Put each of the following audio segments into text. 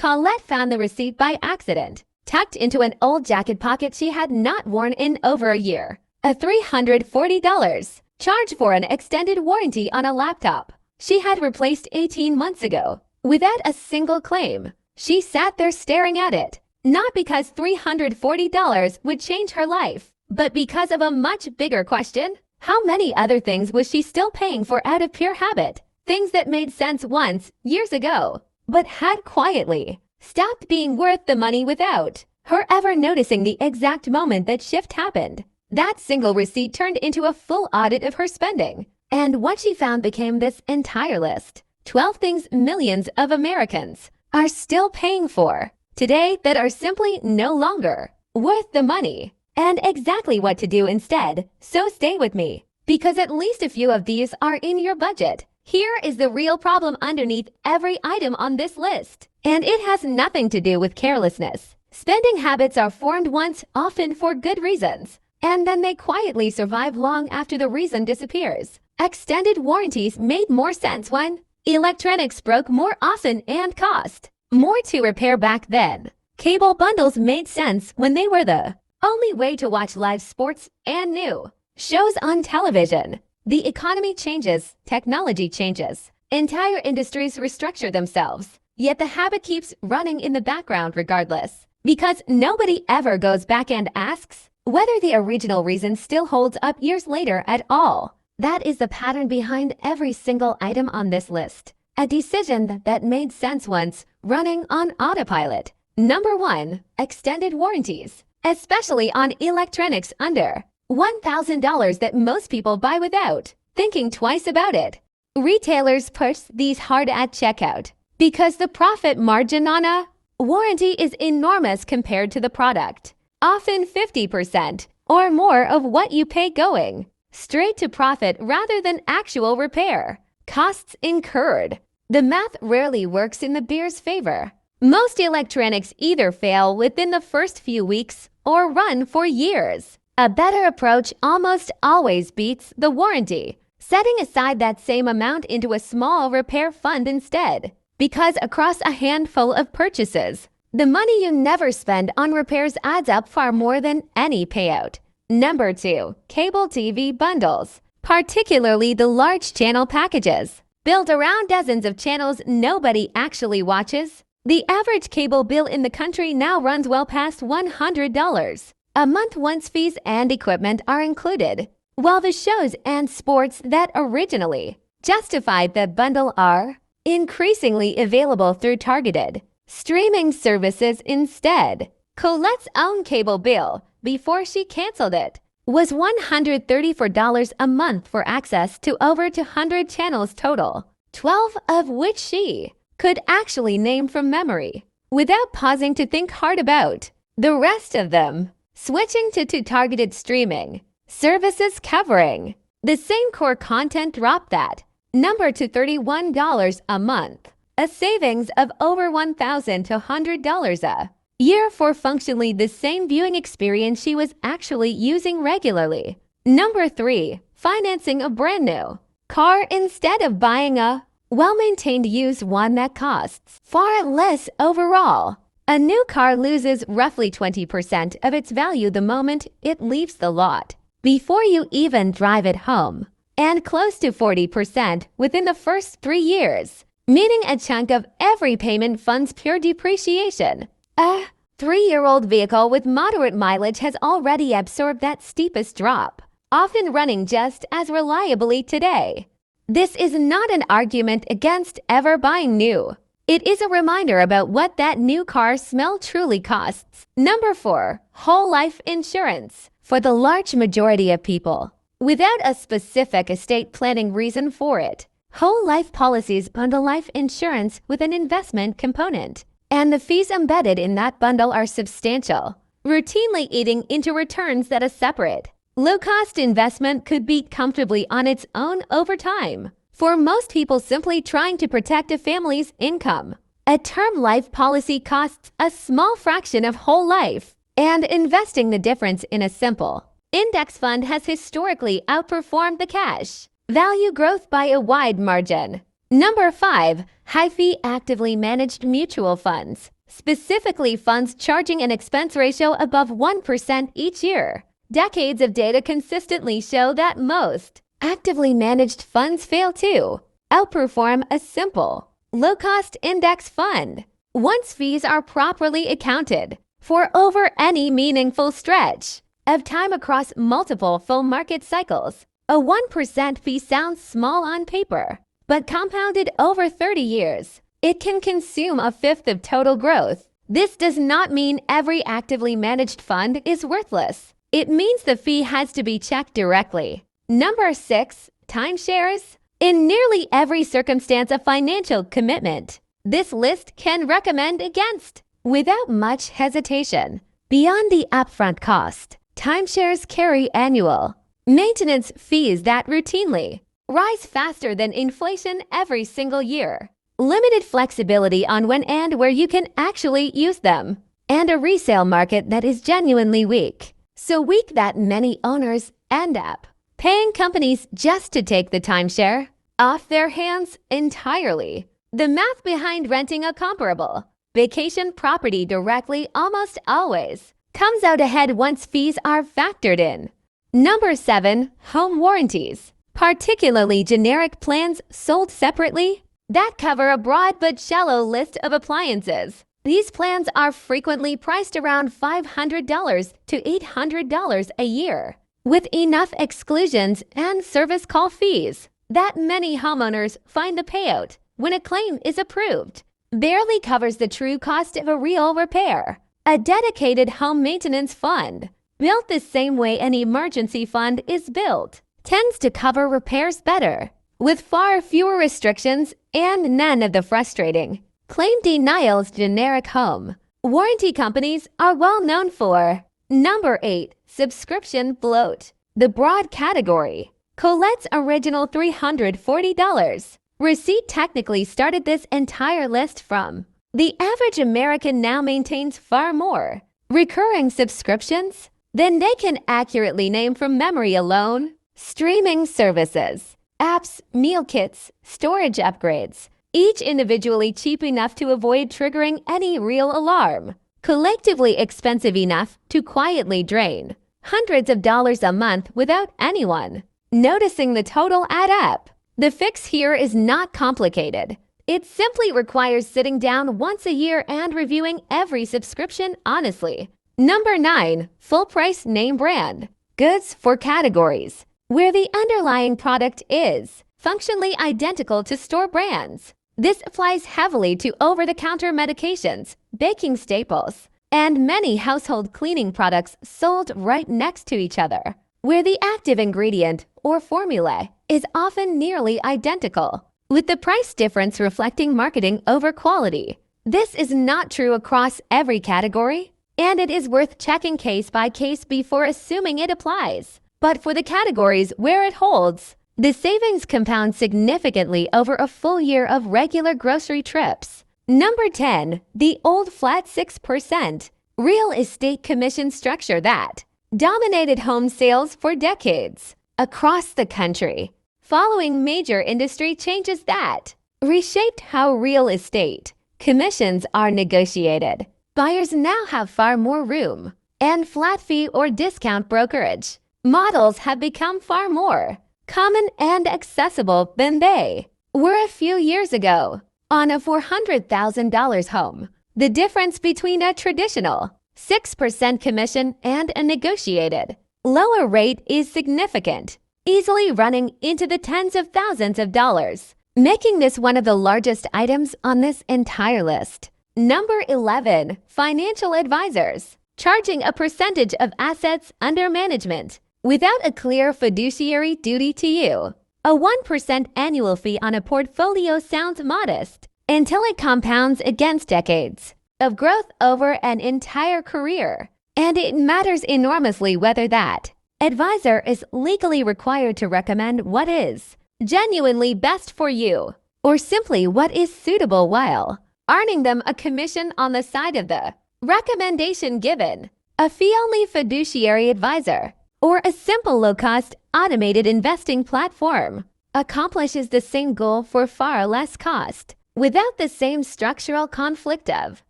Colette found the receipt by accident, tucked into an old jacket pocket she had not worn in over a year. A $340 charge for an extended warranty on a laptop she had replaced 18 months ago, without a single claim. She sat there staring at it, not because $340 would change her life, but because of a much bigger question. How many other things was she still paying for out of pure habit? Things that made sense once, years ago, but had quietly stopped being worth the money without her ever noticing the exact moment that shift happened. That single receipt turned into a full audit of her spending, and what she found became this entire list. 12 things millions of Americans are still paying for today that are simply no longer worth the money, and exactly what to do instead. So stay with me, because at least a few of these are in your budget. Here is the real problem underneath every item on this list, and it has nothing to do with carelessness. Spending habits are formed once, often for good reasons, and then they quietly survive long after the reason disappears. Extended warranties made more sense when electronics broke more often and cost more to repair back then. Cable bundles made sense when they were the only way to watch live sports and new shows on television. The economy changes, technology changes, entire industries restructure themselves, yet the habit keeps running in the background regardless, because nobody ever goes back and asks whether the original reason still holds up years later at all. That is the pattern behind every single item on this list. A decision that made sense once, running on autopilot. Number 1. Extended warranties, especially on electronics under $1,000 that most people buy without thinking twice about it. Retailers push these hard at checkout because the profit margin on a warranty is enormous compared to the product, often 50% or more of what you pay going straight to profit rather than actual repair costs incurred. The math rarely works in the bear's favor. Most electronics either fail within the first few weeks or run for years. A better approach almost always beats the warranty, setting aside that same amount into a small repair fund instead. Because across a handful of purchases, the money you never spend on repairs adds up far more than any payout. Number 2. Cable TV bundles, particularly the large channel packages, built around dozens of channels nobody actually watches. The average cable bill in the country now runs well past $100 a month once fees and equipment are included, while the shows and sports that originally justified the bundle are increasingly available through targeted streaming services instead. Colette's own cable bill, before she canceled it, was $134 a month for access to over 200 channels total, 12 of which she could actually name from memory, without pausing to think hard about the rest of them. Switching to targeted streaming services covering the same core content dropped that number to $31 a month, a savings of over $1,200 a year for functionally the same viewing experience she was actually using regularly. Number 3. Financing a brand new car instead of buying a well-maintained used one that costs far less overall. A new car loses roughly 20% of its value the moment it leaves the lot, before you even drive it home, and close to 40% within the first 3 years, meaning a chunk of every payment funds pure depreciation. A 3-year-old vehicle with moderate mileage has already absorbed that steepest drop, often running just as reliably today. This is not an argument against ever buying new. It is a reminder about what that new car smell truly costs. Number 4. Whole life insurance. For the large majority of people, without a specific estate planning reason for it, whole life policies bundle life insurance with an investment component, and the fees embedded in that bundle are substantial, routinely eating into returns that a separate, low-cost investment could beat comfortably on its own over time. For most people simply trying to protect a family's income, a term life policy costs a small fraction of whole life, and investing the difference in a simple index fund has historically outperformed the cash value growth by a wide margin. Number 5. High-fee actively managed mutual funds. specifically funds charging an expense ratio above 1% each year. Decades of data consistently show that most actively managed funds fail to outperform a simple, low-cost index fund once fees are properly accounted for over any meaningful stretch of time across multiple full market cycles. A 1% fee sounds small on paper, but compounded over 30 years, it can consume a fifth of total growth. This does not mean every actively managed fund is worthless. It means the fee has to be checked directly. Number 6. Timeshares. In nearly every circumstance of financial commitment, this list can recommend against without much hesitation. Beyond the upfront cost, timeshares carry annual maintenance fees that routinely rise faster than inflation every single year. Limited flexibility on when and where you can actually use them, and a resale market that is genuinely weak. So weak that many owners end up paying companies just to take the timeshare off their hands entirely. The math behind renting a comparable vacation property directly almost always comes out ahead once fees are factored in. Number 7. Home warranties. Particularly generic plans sold separately that cover a broad but shallow list of appliances. These plans are frequently priced around $500 to $800 a year, with enough exclusions and service call fees that many homeowners find the payout when a claim is approved barely covers the true cost of a real repair. A dedicated home maintenance fund, built the same way an emergency fund is built, tends to cover repairs better, with far fewer restrictions and none of the frustrating claim denials generic home warranty companies are well known for. Number 8. Subscription bloat. The broad category. Colette's original $340 receipt technically started this entire list from. The average American now maintains far more recurring subscriptions than they can accurately name from memory alone. Streaming services, apps, meal kits, storage upgrades, each individually cheap enough to avoid triggering any real alarm, collectively expensive enough to quietly drain hundreds of dollars a month without anyone noticing the total add up. The fix here is not complicated. It simply requires sitting down once a year and reviewing every subscription honestly. Number 9. Full price name brand. Goods for categories where the underlying product is functionally identical to store brands. This applies heavily to over-the-counter medications, baking staples, and many household cleaning products sold right next to each other, where the active ingredient or formula is often nearly identical, with the price difference reflecting marketing over quality. This is not true across every category, and it is worth checking case by case before assuming it applies. But for the categories where it holds, the savings compound significantly over a full year of regular grocery trips. Number 10. The old flat 6% real estate commission structure that dominated home sales for decades across the country, following major industry changes that reshaped how real estate commissions are negotiated. Buyers now have far more room, and flat fee or discount brokerage models have become far more common and accessible than they were a few years ago. On a $400,000 home, the difference between a traditional 6% commission and a negotiated lower rate is significant, easily running into the tens of thousands of dollars, making this one of the largest items on this entire list. Number 11. Financial advisors, charging a percentage of assets under management without a clear fiduciary duty to you. A 1% annual fee on a portfolio sounds modest until it compounds against decades of growth over an entire career. And it matters enormously whether that advisor is legally required to recommend what is genuinely best for you, or simply what is suitable while earning them a commission on the side of the recommendation given. A fee-only fiduciary advisor or a simple low-cost automated investing platform accomplishes the same goal for far less cost, without the same structural conflict of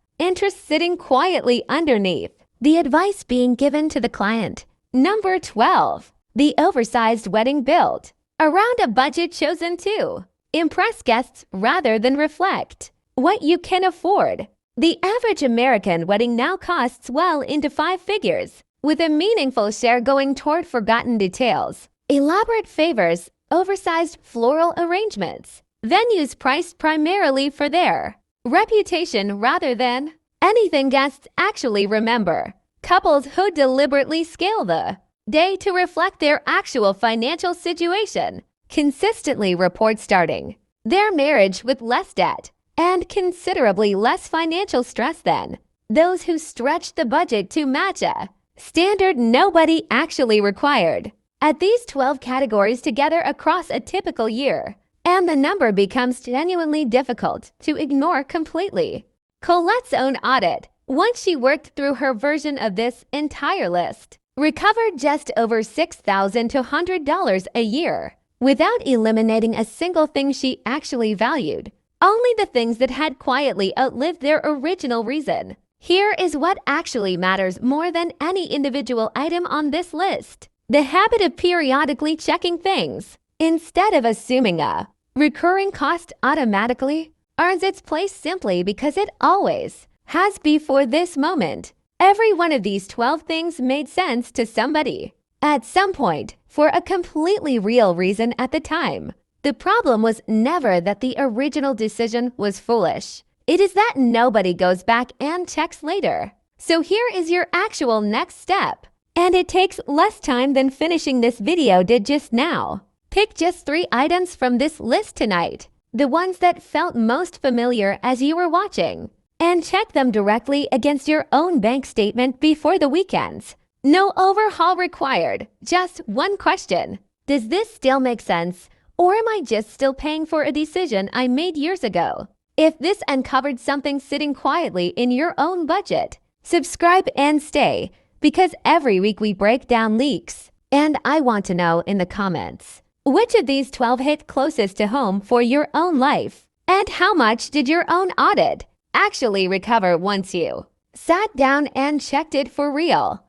interest sitting quietly underneath. The advice being given to the client. Number 12. The oversized wedding build. Around a budget chosen to impress guests rather than reflect what you can afford. The average American wedding now costs well into 5 figures, with a meaningful share going toward forgotten details, elaborate favors, oversized floral arrangements, venues priced primarily for their reputation rather than anything guests actually remember, couples who deliberately scale the day to reflect their actual financial situation consistently report starting their marriage with less debt and considerably less financial stress than those who stretch the budget to match a standard nobody actually required. Add these 12 categories together across a typical year, and the number becomes genuinely difficult to ignore completely. Colette's own audit, once she worked through her version of this entire list, recovered just over $6,200 a year, without eliminating a single thing she actually valued, only the things that had quietly outlived their original reason. Here is what actually matters more than any individual item on this list: the habit of periodically checking things. Instead of assuming a recurring cost automatically earns its place simply because it always has before this moment. Every one of these 12 things made sense to somebody at some point for a completely real reason at the time. The problem was never that the original decision was foolish. It is that nobody goes back and checks later. So here is your actual next step. And it takes less time than finishing this video did just now. Pick just 3 items from this list tonight, the ones that felt most familiar as you were watching, and check them directly against your own bank statement before the weekends. No overhaul required, just one question. Does this still make sense, or am I just still paying for a decision I made years ago? If this uncovered something sitting quietly in your own budget, subscribe and stay, because every week we break down leaks. And I want to know in the comments, which of these 12 hit closest to home for your own life? And how much did your own audit actually recover once you sat down and checked it for real?